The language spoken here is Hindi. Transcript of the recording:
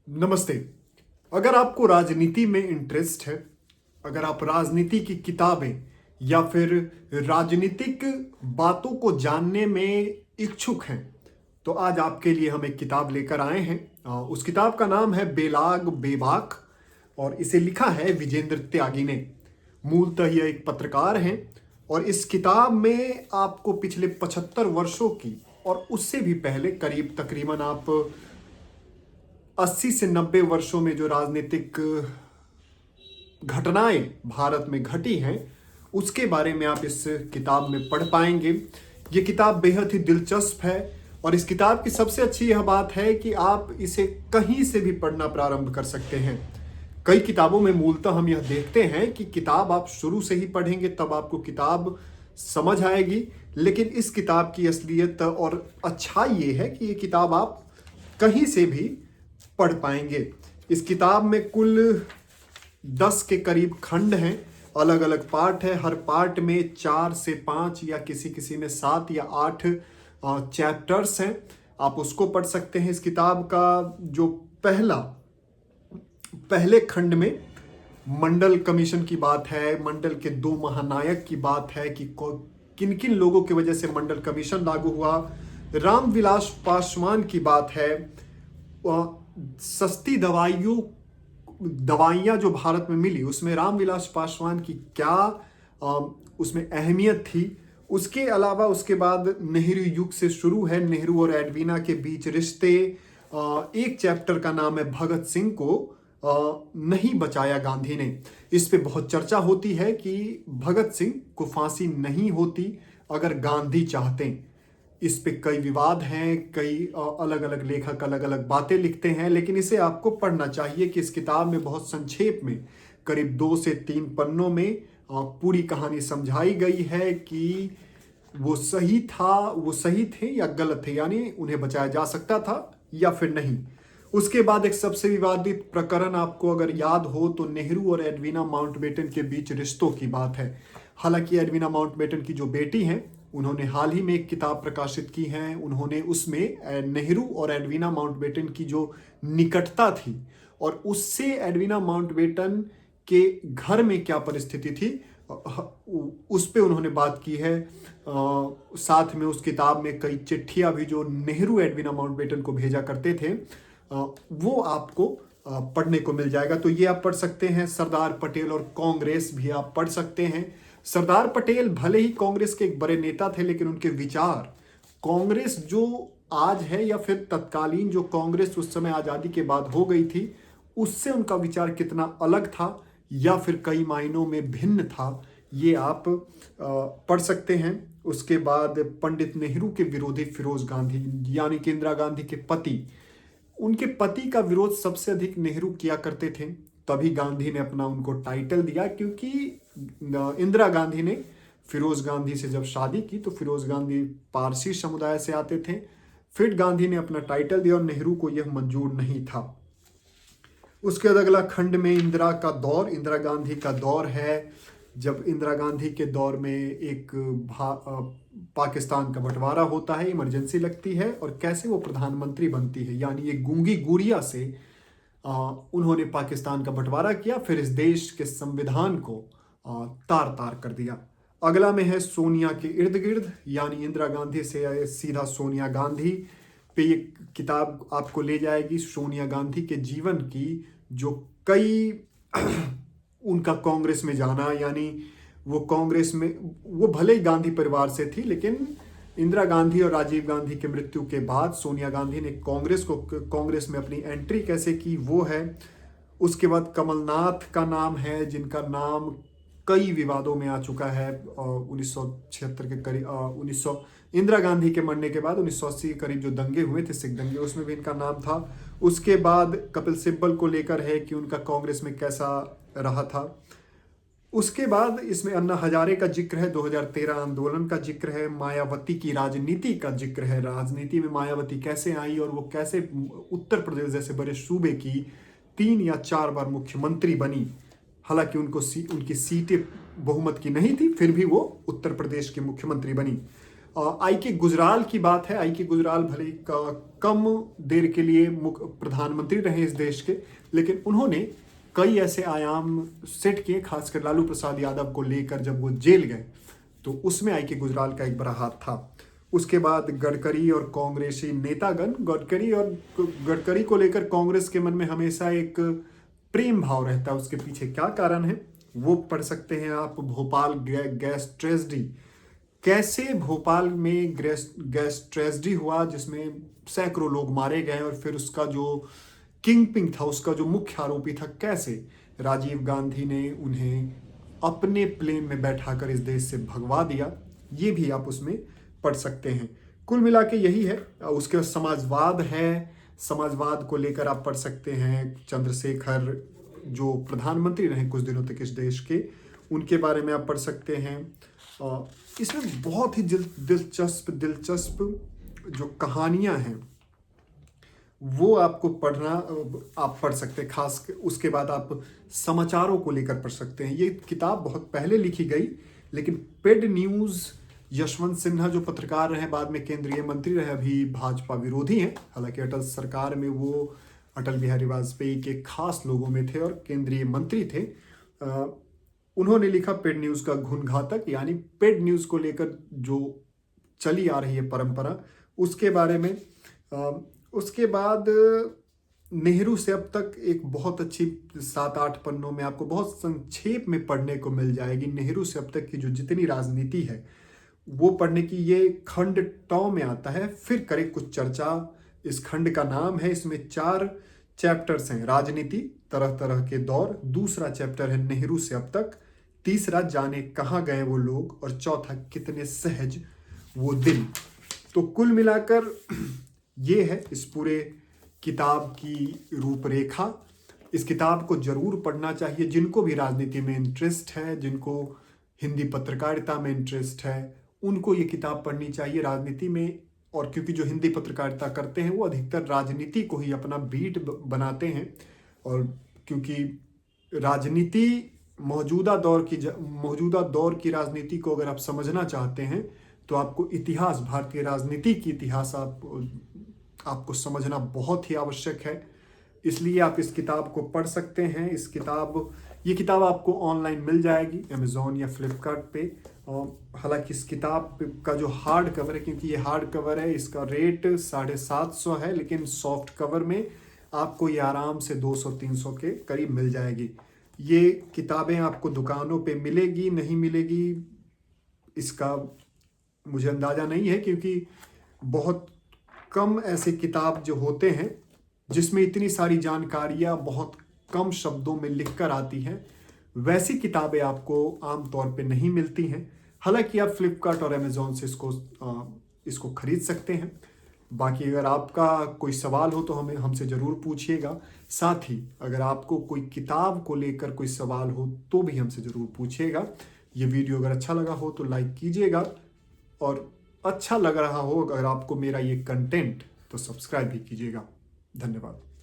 नमस्ते। अगर आपको राजनीति में इंटरेस्ट है, अगर आप राजनीति की किताबें या फिर राजनीतिक बातों को जानने में इच्छुक हैं, तो आज आपके लिए हम एक किताब लेकर आए हैं। उस किताब का नाम है बेलाग बेबाक और इसे लिखा है विजेंद्र त्यागी ने। मूलतः यह एक पत्रकार हैं और इस किताब में आपको पिछले 75 वर्षों की और उससे भी पहले करीब तकरीबन आप 80 से 90 वर्षों में जो राजनीतिक घटनाएं भारत में घटी हैं उसके बारे में आप इस किताब में पढ़ पाएंगे। ये किताब बेहद ही दिलचस्प है और इस किताब की सबसे अच्छी यह बात है कि आप इसे कहीं से भी पढ़ना प्रारंभ कर सकते हैं। कई किताबों में मूलतः हम यह देखते हैं कि किताब आप शुरू से ही पढ़ेंगे तब आपको किताब समझ आएगी, लेकिन इस किताब की असलियत और अच्छाई ये है कि ये किताब आप कहीं से भी पढ़ पाएंगे। इस किताब में कुल 10 के करीब खंड हैं, अलग अलग पार्ट है। हर पार्ट में 4 से 5 या किसी किसी में 7 या 8 चैप्टर्स हैं। आप उसको पढ़ सकते हैं। इस किताब का जो पहले खंड में मंडल कमीशन की बात है, मंडल के 2 महानायक की बात है कि किन किन लोगों की वजह से मंडल कमीशन लागू हुआ। रामविलास पासवान की बात है, सस्ती दवाइयाँ जो भारत में मिली उसमें रामविलास पासवान की क्या उसमें अहमियत थी। उसके अलावा उसके बाद नेहरू युग से शुरू है, नेहरू और एडवीना के बीच रिश्ते। एक चैप्टर का नाम है भगत सिंह को नहीं बचाया गांधी ने। इस पे बहुत चर्चा होती है कि भगत सिंह को फांसी नहीं होती अगर गांधी चाहते। इस पे कई विवाद हैं, कई अलग अलग लेखक अलग अलग बातें लिखते हैं, लेकिन इसे आपको पढ़ना चाहिए कि इस किताब में बहुत संक्षेप में करीब 2 से 3 पन्नों में पूरी कहानी समझाई गई है कि वो सही थे या गलत थे, यानी उन्हें बचाया जा सकता था या फिर नहीं। उसके बाद एक सबसे विवादित प्रकरण आपको अगर याद हो तो नेहरू और एडवीना माउंटबेटन के बीच रिश्तों की बात है। हालांकि एडवीना माउंटबेटन की जो बेटी हैं उन्होंने हाल ही में एक किताब प्रकाशित की है। उन्होंने उसमें नेहरू और एडवीना माउंटबेटन की जो निकटता थी और उससे एडवीना माउंटबेटन के घर में क्या परिस्थिति थी उस पे उन्होंने बात की है। साथ में उस किताब में कई चिट्ठियां भी जो नेहरू एडवीना माउंटबेटन को भेजा करते थे वो आपको पढ़ने को मिल जाएगा। तो ये आप पढ़ सकते हैं। सरदार पटेल और कांग्रेस भी आप पढ़ सकते हैं। सरदार पटेल भले ही कांग्रेस के एक बड़े नेता थे, लेकिन उनके विचार कांग्रेस जो आज है या फिर तत्कालीन जो कांग्रेस उस समय आज़ादी के बाद हो गई थी उससे उनका विचार कितना अलग था या फिर कई मायनों में भिन्न था, ये आप पढ़ सकते हैं। उसके बाद पंडित नेहरू के विरोधी फिरोज गांधी यानी कि इंदिरा गांधी के पति, उनके पति का विरोध सबसे अधिक नेहरू किया करते थे, तभी गांधी ने अपना उनको टाइटल दिया। क्योंकि इंदिरा गांधी ने फिरोज गांधी से जब शादी की तो फिरोज गांधी पारसी समुदाय से आते थे, फिर गांधी ने अपना टाइटल दिया और नेहरू को यह मंजूर नहीं था। उसके बाद अगला खंड में इंदिरा गांधी का दौर है। जब इंदिरा गांधी के दौर में एक पाकिस्तान का बंटवारा होता है, इमरजेंसी लगती है और कैसे वो प्रधानमंत्री बनती है, यानी ये गूंगी गुड़िया से उन्होंने पाकिस्तान का बंटवारा किया, फिर इस देश के संविधान को तार तार कर दिया। अगला में है सोनिया के इर्द गिर्द, यानी इंदिरा गांधी से सीधा सोनिया गांधी पे ये किताब आपको ले जाएगी। सोनिया गांधी के जीवन की जो कई उनका कांग्रेस में जाना, यानी वो कांग्रेस में वो भले ही गांधी परिवार से थी, लेकिन इंदिरा गांधी और राजीव गांधी के मृत्यु के बाद सोनिया गांधी ने कांग्रेस में अपनी एंट्री कैसे की वो है। उसके बाद कमलनाथ का नाम है, जिनका नाम कई विवादों में आ चुका है। 1976 के करीब इंदिरा गांधी के मरने के बाद 1980 के करीब जो दंगे हुए थे, सिख दंगे, उसमें भी इनका नाम था। उसके बाद कपिल सिब्बल को लेकर है कि उनका कांग्रेस में कैसा रहा था। उसके बाद इसमें अन्ना हजारे का जिक्र है, 2013 आंदोलन का जिक्र है, मायावती की राजनीति का जिक्र है, राजनीति में मायावती कैसे आई और वो कैसे उत्तर प्रदेश जैसे बड़े सूबे की 3 या 4 बार मुख्यमंत्री बनी। हालांकि उनकी सीटें बहुमत की नहीं थी, फिर भी वो उत्तर प्रदेश की मुख्यमंत्री बनी। आई के गुजराल की बात है। आई के गुजराल भले ही कम देर के लिए प्रधानमंत्री रहे इस देश के, लेकिन उन्होंने कई ऐसे आयाम सेट किए, खासकर लालू प्रसाद यादव को लेकर जब वो जेल गए तो उसमें आई के गुजराल का एक बड़ा हाथ था। उसके बाद गडकरी और कांग्रेसी नेतागण, गडकरी को लेकर कांग्रेस के मन में हमेशा एक प्रेम भाव रहता है। उसके पीछे क्या कारण है वो पढ़ सकते हैं आप। भोपाल गैस ट्रेजेडी, कैसे भोपाल में गैस ट्रेजेडी हुआ जिसमें सैकड़ों लोग मारे गए, और फिर उसका जो किंग पिंग था, उसका जो मुख्य आरोपी था, कैसे राजीव गांधी ने उन्हें अपने प्लेन में बैठाकर इस देश से भगवा दिया, ये भी आप उसमें पढ़ सकते हैं। कुल मिला के यही है। उसके बाद समाजवाद है, समाजवाद को लेकर आप पढ़ सकते हैं। चंद्रशेखर जो प्रधानमंत्री रहे कुछ दिनों तक इस देश के, उनके बारे में आप पढ़ सकते हैं। इसमें बहुत ही दिलचस्प जो कहानियां हैं वो आपको पढ़ना, आप पढ़ सकते हैं। खास उसके बाद आप समाचारों को लेकर पढ़ सकते हैं। ये किताब बहुत पहले लिखी गई, लेकिन पेड न्यूज़, यशवंत सिन्हा जो पत्रकार रहे, बाद में केंद्रीय मंत्री रहे, अभी भाजपा विरोधी हैं। हालांकि अटल सरकार में वो अटल बिहारी वाजपेयी के खास लोगों में थे और केंद्रीय मंत्री थे। उन्होंने लिखा पेड न्यूज़ का घुनघातक, यानी पेड न्यूज़ को लेकर जो चली आ रही है परंपरा, उसके बारे में। उसके बाद नेहरू से अब तक एक बहुत अच्छी 7-8 पन्नों में आपको बहुत संक्षेप में पढ़ने को मिल जाएगी। नेहरू से अब तक की जो जितनी राजनीति है वो पढ़ने की, ये खंड टॉ में आता है, फिर करें कुछ चर्चा। इस खंड का नाम है, इसमें 4 चैप्टर्स हैं। राजनीति, तरह तरह के दौर, दूसरा चैप्टर है नेहरू से अब तक, तीसरा जाने कहाँ गए वो लोग, और चौथा कितने सहज वो दिन। तो कुल मिलाकर ये है इस पूरे किताब की रूपरेखा। इस किताब को जरूर पढ़ना चाहिए जिनको भी राजनीति में इंटरेस्ट है, जिनको हिंदी पत्रकारिता में इंटरेस्ट है, उनको ये किताब पढ़नी चाहिए राजनीति में। और क्योंकि जो हिंदी पत्रकारिता करते हैं वो अधिकतर राजनीति को ही अपना बीट बनाते हैं, और क्योंकि राजनीति मौजूदा दौर की राजनीति को अगर आप समझना चाहते हैं तो आपको इतिहास, भारतीय राजनीति की इतिहास आपको समझना बहुत ही आवश्यक है। इसलिए आप इस किताब को पढ़ सकते हैं। ये किताब आपको ऑनलाइन मिल जाएगी अमेज़ॉन या फ्लिपकार्ट पे। हालांकि इस किताब का जो हार्ड कवर है, क्योंकि ये हार्ड कवर है, इसका रेट 750 है, लेकिन सॉफ्ट कवर में आपको ये आराम से 200-300 के करीब मिल जाएगी। ये किताबें आपको दुकानों पे मिलेगी नहीं मिलेगी इसका मुझे अंदाज़ा नहीं है, क्योंकि बहुत कम ऐसे किताब जो होते हैं जिसमें इतनी सारी जानकारियाँ बहुत कम शब्दों में लिखकर आती हैं, वैसी किताबें आपको आमतौर पे नहीं मिलती हैं। हालांकि आप फ्लिपकार्ट और अमेज़ॉन से इसको खरीद सकते हैं। बाकी अगर आपका कोई सवाल हो तो हमसे ज़रूर पूछिएगा। साथ ही अगर आपको कोई किताब को लेकर कोई सवाल हो तो भी हमसे ज़रूर पूछिएगा। ये वीडियो अगर अच्छा लगा हो तो लाइक कीजिएगा, और अच्छा लग रहा हो अगर आपको मेरा ये कंटेंट तो सब्सक्राइब भी कीजिएगा। धन्यवाद।